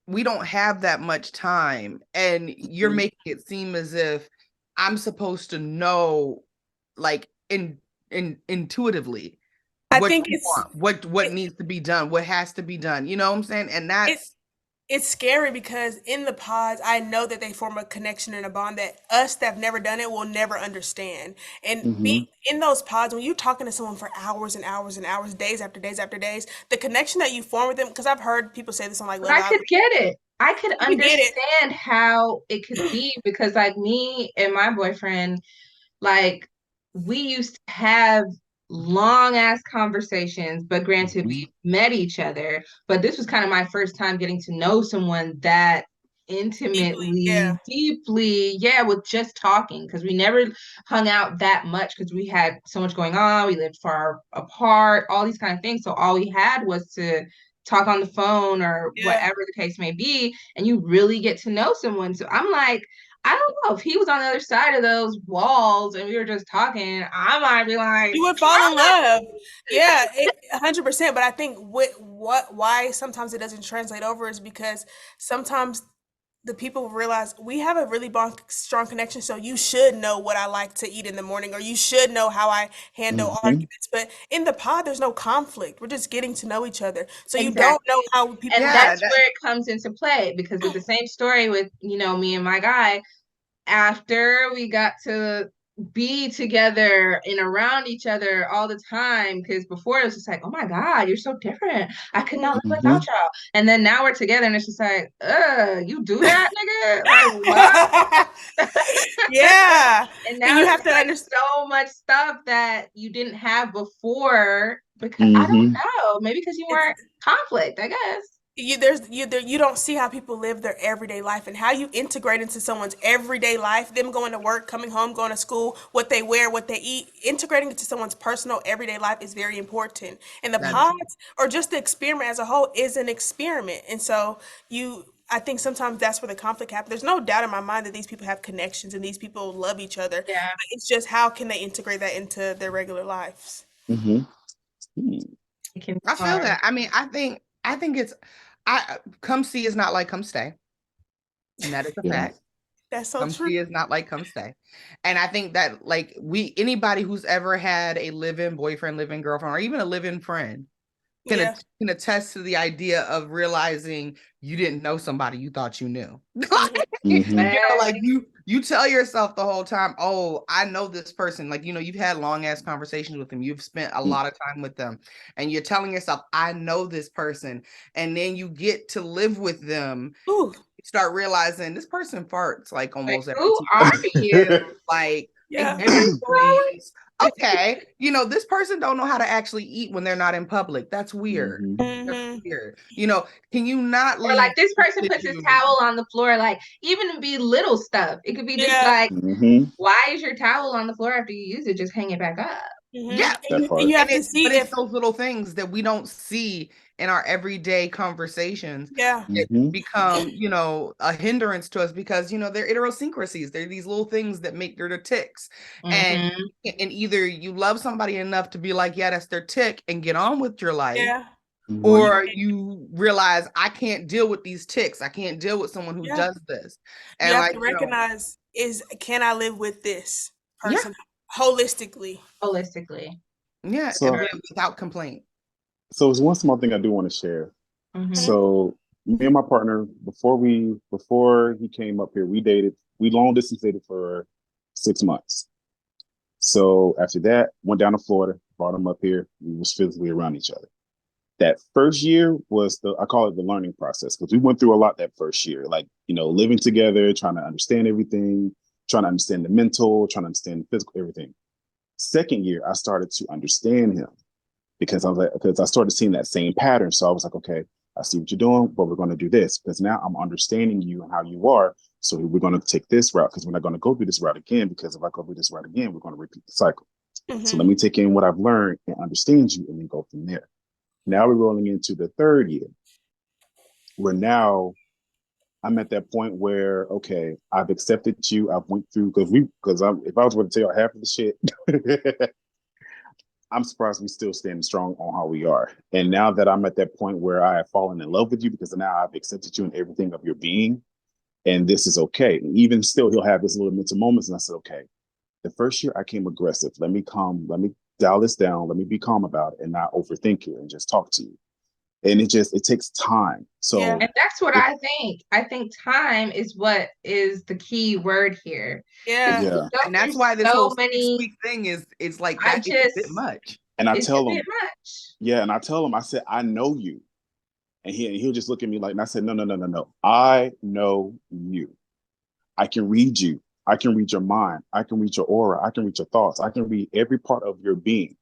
Speaker 1: we don't have that much time, and you're making it seem as if I'm supposed to know, like, intuitively,
Speaker 2: I think it's
Speaker 1: what needs to be done, what has to be done. You know what I'm saying? And
Speaker 2: it's scary, because in the pods, I know that they form a connection and a bond that us that have never done it will never understand. And be in those pods, when you're talking to someone for hours and hours and hours, days after days after days, the connection that you form with them, because I've heard people say this on, like,
Speaker 3: I could get it. I could understand how it could be, because, like, me and my boyfriend, like, we used to have long ass conversations, but granted, we met each other, but this was kind of my first time getting to know someone that intimately, deeply, with just talking, because we never hung out that much because we had so much going on. We lived far apart, all these kind of things, so all we had was to talk on the phone or whatever the case may be, and you really get to know someone. So I'm like, I don't know, if he was on the other side of those walls and we were just talking, I might be like,
Speaker 2: you would fall in love. 100%. But I think why sometimes it doesn't translate over is because sometimes the people realize we have a really strong connection. So you should know what I like to eat in the morning, or you should know how I handle arguments. But in the pod, there's no conflict. We're just getting to know each other. So you don't know how people.
Speaker 3: And that's where it comes into play, because with the same story with, me and my guy, after we got to be together and around each other all the time, because before it was just like, oh my God, you're so different, I could not live without y'all. And then now we're together and it's just like, you do that, nigga? Like, what?
Speaker 2: Yeah.
Speaker 3: And now you have to understand so much stuff that you didn't have before, because I don't know, maybe because you weren't conflict, I guess.
Speaker 2: You don't see how people live their everyday life, and how you integrate into someone's everyday life, them going to work, coming home, going to school, what they wear, what they eat. Integrating into someone's personal everyday life is very important. And the pods, or just the experiment as a whole, is an experiment. And so I think sometimes that's where the conflict happens. There's no doubt in my mind that these people have connections and these people love each other.
Speaker 3: Yeah.
Speaker 2: It's just, how can they integrate that into their regular lives?
Speaker 1: I feel that. I mean, I think it's, come see is not like come stay. And that is a fact.
Speaker 2: That's so
Speaker 1: come
Speaker 2: true.
Speaker 1: See is not like come stay. And I think that, like, anybody who's ever had a live-in boyfriend, live-in girlfriend, or even a live-in friend can attest to the idea of realizing you didn't know somebody you thought you knew. Like you tell yourself the whole time, oh, I know this person. Like, you've had long ass conversations with them. You've spent a lot of time with them, and you're telling yourself, I know this person. And then you get to live with them.
Speaker 2: Ooh.
Speaker 1: You start realizing this person farts like almost every
Speaker 3: who are you?
Speaker 1: Like, okay, this person don't know how to actually eat when they're not in public. That's weird. That's weird. Can you not leave?
Speaker 3: Or like, this person puts his towel on the floor, like, even to be little stuff. It could be just like, why is your towel on the floor after you use it? Just hang it back up.
Speaker 1: Yeah.
Speaker 2: And you have to see
Speaker 1: it's those little things that we don't see in our everyday conversations. It become, a hindrance to us, because, they're idiosyncrasies. They're these little things that make their ticks. And either you love somebody enough to be like, yeah, that's their tick, and get on with your life. Or you realize, I can't deal with these ticks. I can't deal with someone who does this. And
Speaker 2: you have to recognize, can I live with this person holistically?
Speaker 1: Yeah, so, without complaint.
Speaker 4: So there's one small thing I do want to share. So me and my partner, before he came up here, we long distance dated for 6 months. So after that, went down to Florida, brought him up here. We was physically around each other. That first year was I call it the learning process, because we went through a lot that first year, like, living together, trying to understand everything, trying to understand the mental, trying to understand the physical, everything. Second year, I started to understand him, because I started seeing that same pattern. So I was like, okay, I see what you're doing, but we're going to do this, because now I'm understanding you and how you are. So we're going to take this route, because we're not going to go through this route again, because if I go through this route again, we're going to repeat the cycle. So let me take in what I've learned and understand you, and then go from there. Now we're rolling into the third year, where now I'm at that point where, okay, I've accepted you. I've went through, if I was going to tell you half of the shit, I'm surprised we still standing strong on how we are. And now that I'm at that point where I have fallen in love with you, because now I've accepted you in everything of your being, and this is okay. And even still, he'll have this little mental moments. And I said, okay, the first year I came aggressive. Let me dial this down. Let me be calm about it and not overthink it and just talk to you. And it takes time. So,
Speaker 3: and that's what I think. I think time is what is the key word here.
Speaker 1: Yeah. And that's why this whole 6-week thing is like that. It's a bit much.
Speaker 4: And I tell him, and I tell him, I said, I know you. And he'll just look at me like, and I said, no. I know you. I can read you. I can read your mind. I can read your aura. I can read your thoughts. I can read every part of your being.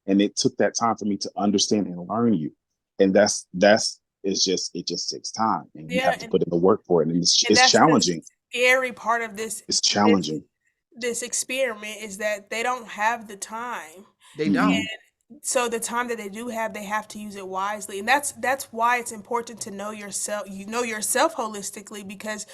Speaker 4: And it took that time for me to understand and learn you. And it just takes time, and you have to put in the work for it. And it's challenging.
Speaker 2: The scary part of this,
Speaker 4: it's challenging.
Speaker 2: This experiment is that they don't have the time.
Speaker 1: They don't.
Speaker 2: And so the time that they do have, they have to use it wisely. And that's why it's important to know yourself. You know yourself holistically, because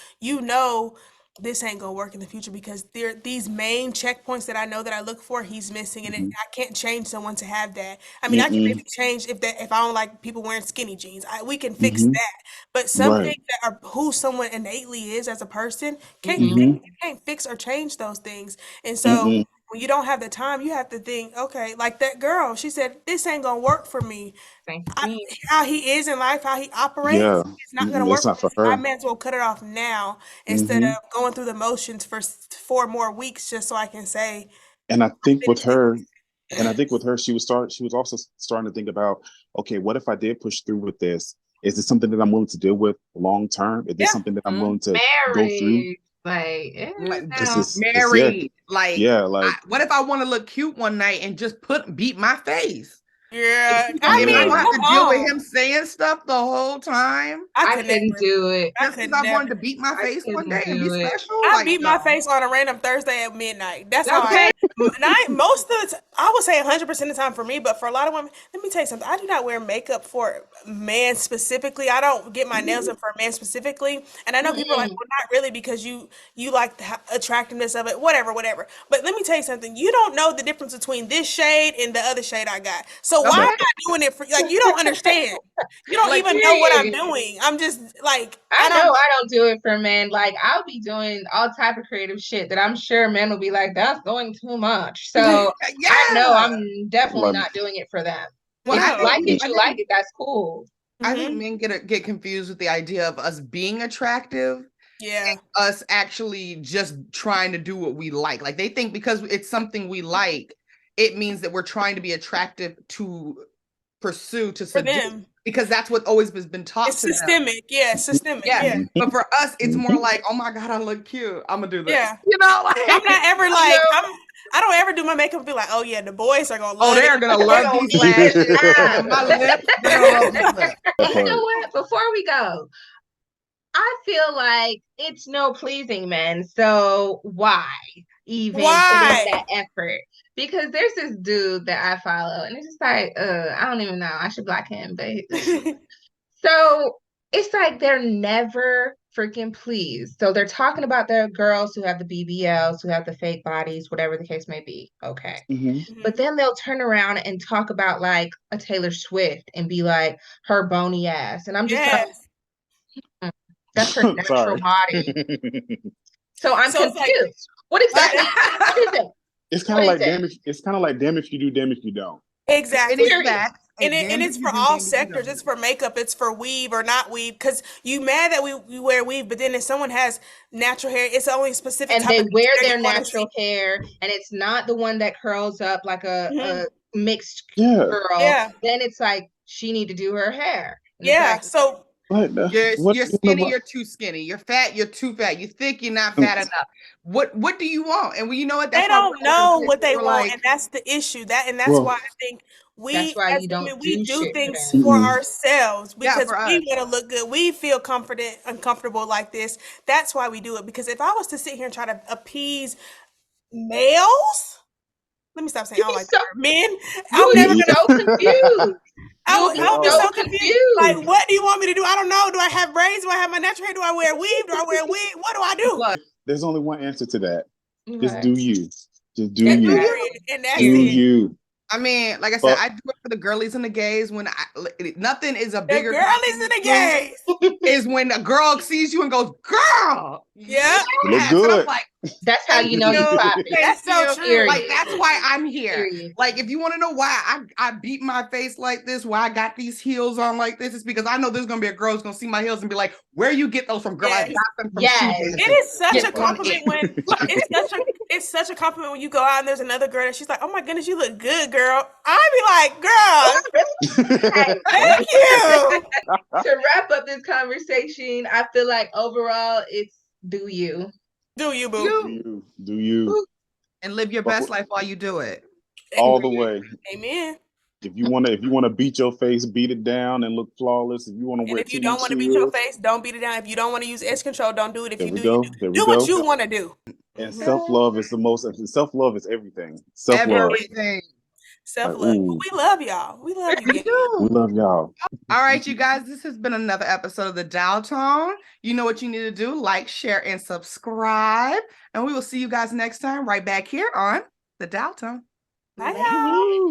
Speaker 2: this ain't gonna work in the future because there these main checkpoints that I know that I look for, he's missing, and I can't change someone to have that. I mean, I can maybe change if I don't like people wearing skinny jeans, we can fix that. But some things that are who someone innately is as a person you can't fix or change those things. And so when you don't have the time, you have to think, okay, like that girl, she said, this ain't gonna work for me. How he is in life, how he operates, it's not gonna work
Speaker 4: not
Speaker 2: for
Speaker 4: for
Speaker 2: me. I
Speaker 4: her.
Speaker 2: may as well cut it off now instead of going through the motions for 4 more weeks just so I can say.
Speaker 4: And I think with her, she was also starting to think about, okay, what if I did push through with this? Is this something that I'm willing to deal with long term? Is this something that I'm willing to go through?
Speaker 3: Like,
Speaker 1: married,
Speaker 4: like
Speaker 1: what if I want to look cute one night and just beat my face?
Speaker 2: Yeah,
Speaker 1: I mean, I have to deal with him saying stuff the whole time.
Speaker 3: I couldn't do it.
Speaker 1: Just because I wanted to beat my face one day and be special.
Speaker 2: I beat my face on a random Thursday at midnight. That's how I most of the time, I would say 100% of the time for me, but for a lot of women, let me tell you something. I do not wear makeup for men specifically. I don't get my nails done for a man specifically. And I know people are like, well, not really, because you like the attractiveness of it, whatever. But let me tell you something. You don't know the difference between this shade and the other shade I got. So why am I doing it for, like, you don't understand. You don't even know what I'm doing. I'm just like,
Speaker 3: I know I don't do it for men. Like, I'll be doing all type of creative shit that I'm sure men will be like, that's going too much. So I know I'm definitely not doing it for them. Well, if you like it, that's cool.
Speaker 1: I think men get confused with the idea of us being attractive.
Speaker 2: Yeah.
Speaker 1: And us actually just trying to do what we like. Like, they think because it's something we like, it means that we're trying to be attractive to pursue, to seduce, them. Because that's what always has been taught
Speaker 2: it's
Speaker 1: to
Speaker 2: systemic.
Speaker 1: them.
Speaker 2: Yeah, systemic. Yeah.
Speaker 1: But for us, it's more like, oh my God, I look cute, I'm gonna do this.
Speaker 2: Yeah.
Speaker 1: You know, like,
Speaker 2: I'm not ever like, I don't ever do my makeup and be like, oh yeah, the boys are gonna love it.
Speaker 1: They're gonna love these lashes. My lips, they're gonna love these lips.
Speaker 3: You know what? Before we go, I feel like it's no pleasing men. So why even put in that effort? Because there's this dude that I follow, and it's just like, I don't even know. I should block him, but so it's like they're never freaking pleased. So they're talking about their girls who have the BBLs, who have the fake bodies, whatever the case may be. Okay. But then they'll turn around and talk about like a Taylor Swift and be like her bony ass. And I'm just like, that's her natural body. So I'm confused. Like, what exactly? What is it?
Speaker 4: It's kind of like damn if you do, damn if you don't.
Speaker 2: Exactly. And it's for all sectors. It's for makeup. It's for weave or not weave. Because you mad that we wear weave, but then if someone has natural hair, it's only specific.
Speaker 3: And they wear their natural hair, and it's not the one that curls up like a mixed girl. Yeah. Then it's like she need to do her hair.
Speaker 2: Yeah. So.
Speaker 1: You're skinny, you're too skinny. You're fat, you're too fat. You think you're not fat enough. What do you want? And you know what?
Speaker 2: They don't know what they want, and that's the issue. That's why I think we do things for ourselves, because we want to look good. We feel uncomfortable like this. That's why we do it. Because if I was to sit here and try to appease males, let me stop saying I don't like that word. Men. I'm never gonna
Speaker 3: so confused.
Speaker 2: I'll be so confused. Like, what do you want me to do? I don't know. Do I have braids? Do I have my natural hair? Do I wear weave? Do I wear a wig? What do I do?
Speaker 4: There's only one answer to that. Just do you. Just do you.
Speaker 2: And that's
Speaker 4: you.
Speaker 1: I mean, like I said, I do it for the girlies and the gays. When nothing is a bigger
Speaker 2: girlies and the gays
Speaker 1: is when a girl sees you and goes, "Girl,
Speaker 2: yeah,
Speaker 4: look good."
Speaker 1: I'm like,
Speaker 3: that's how you know you popping.
Speaker 2: That's so true.
Speaker 1: Like, that's why I'm here. Like, if you want to know why I beat my face like this, why I got these heels on like this, it's because I know there's gonna be a girl who's gonna see my heels and be like, "Where you get those from, girl?" I got them from
Speaker 2: It is such a compliment when it's such a compliment when you go out and there's another girl and she's like, "Oh my goodness, you look good, girl." I be like, "Girl, thank you."
Speaker 3: To wrap up this conversation, I feel like overall it's do you.
Speaker 2: Do you, boo?
Speaker 4: Do you.
Speaker 1: And live your best life while you do it.
Speaker 4: All the way.
Speaker 2: Amen.
Speaker 4: If you wanna beat your face, beat it down and look flawless. If you want to wear,
Speaker 2: if you don't want to beat your face, don't beat it down. If you don't want to use edge control, don't do it. If you do,
Speaker 4: do
Speaker 2: what you want to do.
Speaker 4: And self-love is the most. Self-love is everything. Self-love.
Speaker 1: Everything.
Speaker 2: Self-love. We love y'all. We love you.
Speaker 4: We love y'all.
Speaker 1: All right, you guys, this has been another episode of the Dial Tone. You know what you need to do. Like, share, and subscribe. And we will see you guys next time right back here on the Dial Tone.
Speaker 2: Bye, y'all.